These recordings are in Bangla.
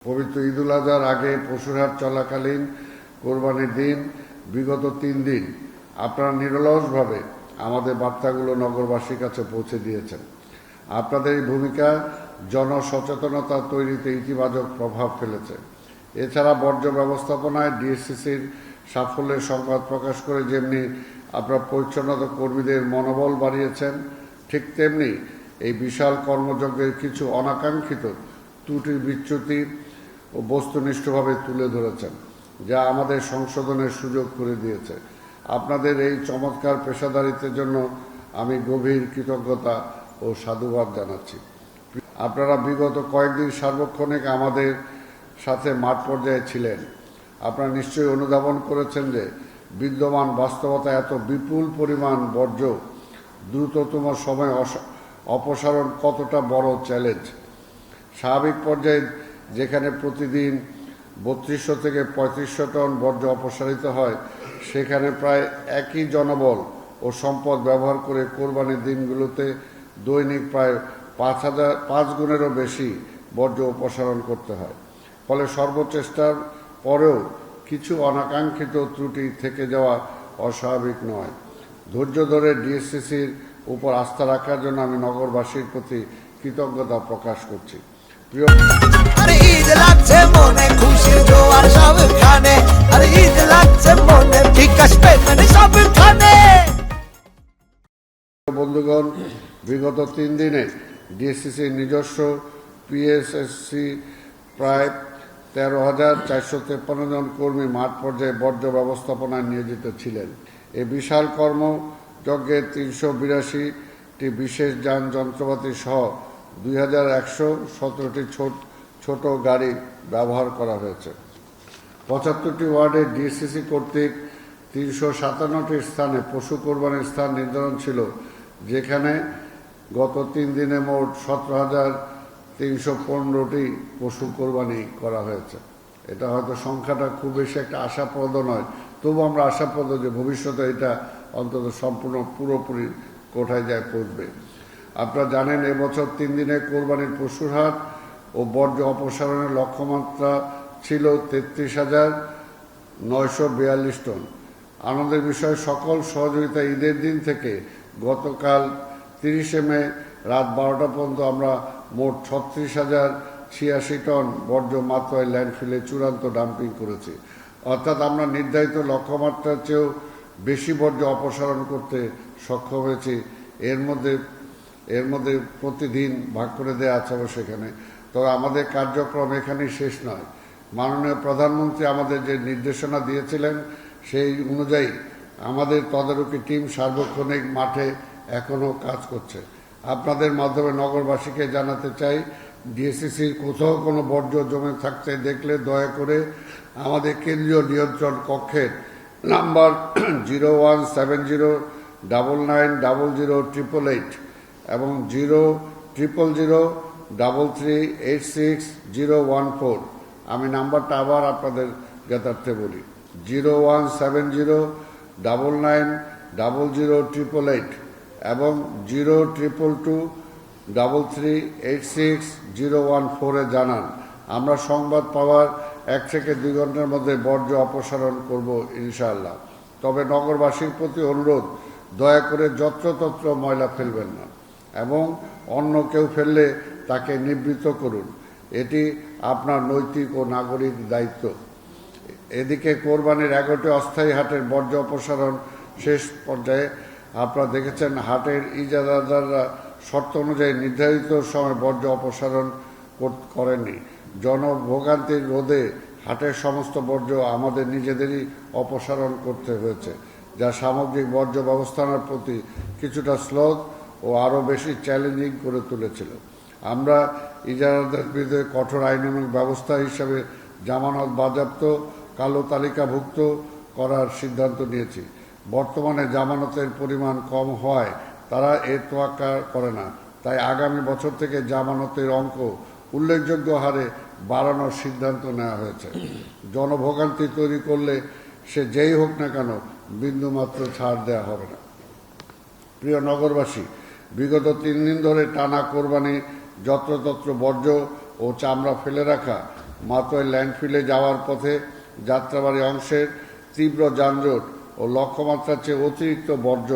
পবিত্র ঈদুল আজহার আগে পশুর হাট চলাকালীন কোরবানির দিন বিগত 3 দিন আপনারা নিরলসভাবে আমাদের বার্তাগুলো নগরবাসীর কাছে পৌঁছে দিয়েছেন। আপনাদের এই ভূমিকা জনসচেতনতা তৈরিতে ইতিবাচক প্রভাব ফেলেছে। এছাড়া বর্জ্য ব্যবস্থাপনায় ডিএসসিসির সাফল্যের সংবাদ প্রকাশ করে যেমনি আপনারা পরিচ্ছন্নতা কর্মীদের মনোবল বাড়িয়েছেন, ঠিক তেমনি এই বিশাল কর্মযজ্ঞের কিছু অনাকাঙ্ক্ষিত ত্রুটি বিচ্যুতি ও বস্তুনিষ্ঠভাবে তুলে ধরেছেন, যা আমাদের সংশোধনের সুযোগ করে দিয়েছে। আপনাদের এই চমৎকার পেশাদারিত্বের জন্য আমি গভীর কৃতজ্ঞতা ও সাধুবাদ জানাচ্ছি। আপনারা বিগত কয়েকদিন সার্বক্ষণিক আমাদের সাথে মাঠ পর্যায়ে ছিলেন। আপনারা নিশ্চয়ই অনুধাবন করেছেন যে বিদ্যমান বাস্তবতা এত বিপুল পরিমাণ বর্জ্য দ্রুততম সময়ে অপসারণ কতটা বড় চ্যালেঞ্জ। স্বাভাবিক পর্যায়ে যেখানে প্রতিদিন 3200 থেকে 3500 টন বর্জ্য অপসারিত হয়, সেখানে প্রায় একই জনবল ও সম্পদ ব্যবহার করে কোরবানির দিনগুলোতে দৈনিক প্রায় 5 গুণেরও বেশি বর্জ্য অপসারণ করতে হয়। ফলে সর্বচেষ্টার পরেও কিছু অনাকাঙ্ক্ষিত ত্রুটি থেকে যাওয়া অস্বাভাবিক নয়। ধৈর্য ধরে ডিএসসিসির উপর আস্থা রাখার জন্য আমি নগরবাসীর প্রতি কৃতজ্ঞতা প্রকাশ করছি। বন্ধুগণ, বিগত 3 দিনে ডিএসসিসির নিজস্ব পিএসএসসি প্রায় 13,453 জন কর্মী মাঠ পর্যায়ে বর্জ্য ব্যবস্থাপনায় নিয়োজিত ছিলেন। এই বিশাল কর্মযজ্ঞে 382টি বিশেষ যান যন্ত্রপাতি সহ 2117টি ছোট গাড়ি ব্যবহার করা হয়েছে। 75টি ওয়ার্ডে ডিএসসিসি কর্তৃক 357টি স্থানে পশু কোরবানির স্থান নির্ধারণ ছিল, যেখানে গত 3 দিনে মোট 17,315টি পশু কোরবানি করা হয়েছে। এটা হয়তো সংখ্যাটা খুব বেশি একটা আশাপ্রদ নয়, তবু আমরা আশাপ্রদ যে ভবিষ্যতে এটা অন্তত সম্পূর্ণ পুরোপুরি কোঠায় যায় পৌঁছবে। আপনারা জানেন এবছর 3 দিনে কোরবানির পশুর হাট ও বর্জ্য অপসারণের লক্ষ্যমাত্রা ছিল 33,942 টন। আনন্দের বিষয়, সকল সহযোগিতা ঈদের দিন থেকে গতকাল 30 মে রাত 12টা পর্যন্ত আমরা মোট 36,086 টন বর্জ্য মাত্রায় ল্যান্ডফিলে চূড়ান্ত ডাম্পিং করেছি। অর্থাৎ আমরা নির্ধারিত লক্ষ্যমাত্রার চেয়েও বেশি বর্জ্য অপসারণ করতে সক্ষম হয়েছি। এর মধ্যে প্রতিদিন ভাগ করে দেওয়া আছে সেখানে। তবে আমাদের কার্যক্রম এখানেই শেষ নয়। মাননীয় প্রধানমন্ত্রী আমাদের যে নির্দেশনা দিয়েছিলেন, সেই অনুযায়ী আমাদের তদারকি টিম সার্বক্ষণিক মাঠে এখনও কাজ করছে। আপনাদের মাধ্যমে নগরবাসীকে জানাতে চাই, ডিএসসিসির কোথাও কোনো বর্জ্য জমে থাকতে দেখলে দয়া করে আমাদের কেন্দ্রীয় নিয়ন্ত্রণ কক্ষের নাম্বার 017099000088 এবং 00003386014। আমি নাম্বারটা আবার আপনাদের জ্ঞাতার্থে বলি, 017099000388 এবং 02223386014 জানান। আমরা সংবাদ পাওয়ার 1 থেকে 2 ঘন্টার মধ্যে বর্জ্য অপসারণ করব ইনশাআল্লাহ। তবে নগরবাসীর প্রতি অনুরোধ, দয়া করে যত্রতত্র ময়লা ফেলবেন না এবং অন্য কেউ ফেললে তাকে নিবৃত্ত করুন। এটি আপনার নৈতিক ও নাগরিক দায়িত্ব। এদিকে কোরবানির 11টি অস্থায়ী হাটের বর্জ্য অপসারণ শেষ পর্যায়ে। আপনারা দেখেছেন হাটের ইজারাদাররা শর্ত অনুযায়ী নির্ধারিত সময় বর্জ্য অপসারণ করেননি। জনভোগান্তির রোধে হাটের সমস্ত বর্জ্য আমাদের নিজেদেরই অপসারণ করতে হয়েছে, যা সামগ্রিক বর্জ্য ব্যবস্থাপনার প্রতি কিছুটা স্লোথ ও আরও বেশি চ্যালেঞ্জিং করে তুলেছিল। আমরা ইজারাদারদের বিরুদ্ধে কঠোর আইনানুগ ব্যবস্থা হিসাবে জামানত বাজেয়াপ্ত, কালো তালিকাভুক্ত করার সিদ্ধান্ত নিয়েছি। বর্তমানে জামানতের পরিমাণ কম হওয়ায় তারা এর তোয়াক্কা করে না, তাই আগামী বছর থেকে জামানতের অঙ্ক উল্লেখযোগ্য হারে বাড়ানোর সিদ্ধান্ত নেওয়া হয়েছে। জনভোগান্তি তৈরি করলে সে যেই হোক না কেন বিন্দুমাত্র ছাড় দেওয়া হবে না। প্রিয় নগরবাসী, বিগত 3 দিন ধরে টানা কোরবানি যত্রতত্র বর্জ্য ও চামড়া ফেলে রাখা মাতোয়াই ল্যান্ডফিলে যাওয়ার পথে যাত্রাবাড়ি অংশের তীব্র যানজট ও লক্ষ্যমাত্রার চেয়ে অতিরিক্ত বর্জ্য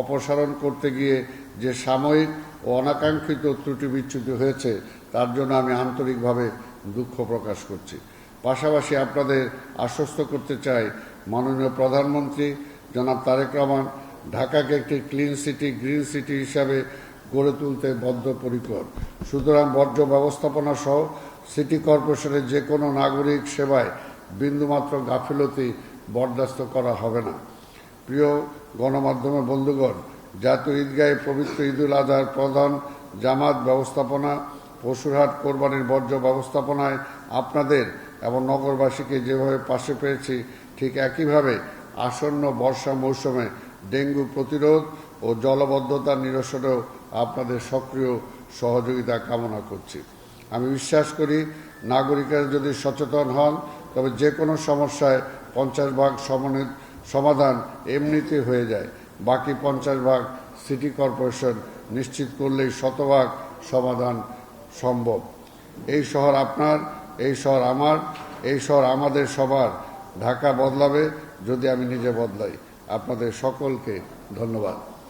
অপসারণ করতে গিয়ে যে সাময়িক ও অনাকাঙ্ক্ষিত ত্রুটি বিচ্যুতি হয়েছে তার জন্য আমি আন্তরিকভাবে দুঃখ প্রকাশ করছি। পাশাপাশি আপনাদের আশ্বস্ত করতে চাই, মাননীয় প্রধানমন্ত্রী জনাব তারেক রহমান ঢাকাকে একটি ক্লিন সিটি, গ্রিন সিটি হিসাবে গড়ে তুলতে বদ্ধপরিকর। সুতরাং বর্জ্য ব্যবস্থাপনা সহ সিটি কর্পোরেশনের যে কোনো নাগরিক সেবায় বিন্দুমাত্র গাফিলতি বরদাস্ত করা হবে না। প্রিয় গণমাধ্যমের বন্ধুগণ, জাতীয় ঈদগাহে পবিত্র ঈদুল আজহার প্রধান জামাত ব্যবস্থাপনা, পশুরহাট কোরবানির বর্জ্য ব্যবস্থাপনায় আপনাদের এবং নগরবাসীকে যেভাবে পাশে পেয়েছি, ঠিক একইভাবে আসন্ন বর্ষা মৌসুমে ডেঙ্গু প্রতিরোধ ও জলবদ্ধতা নিরসনেও আপনাদের সক্রিয় সহযোগিতা কামনা করছি। আমি বিশ্বাস করি, নাগরিকরা যদি সচেতন হন তবে যে কোনো সমস্যায় 50% সমাধান এমনিতে হয়ে যায়। বাকি 50% সিটি কর্পোরেশন নিশ্চিত করলেই 100% সমাধান সম্ভব। এই শহর আপনার, এই শহর আমার, এই শহর আমাদের সবার। ঢাকা বদলাবে যদি আমি নিজে বদলাই। আপনাদের সকলকে ধন্যবাদ।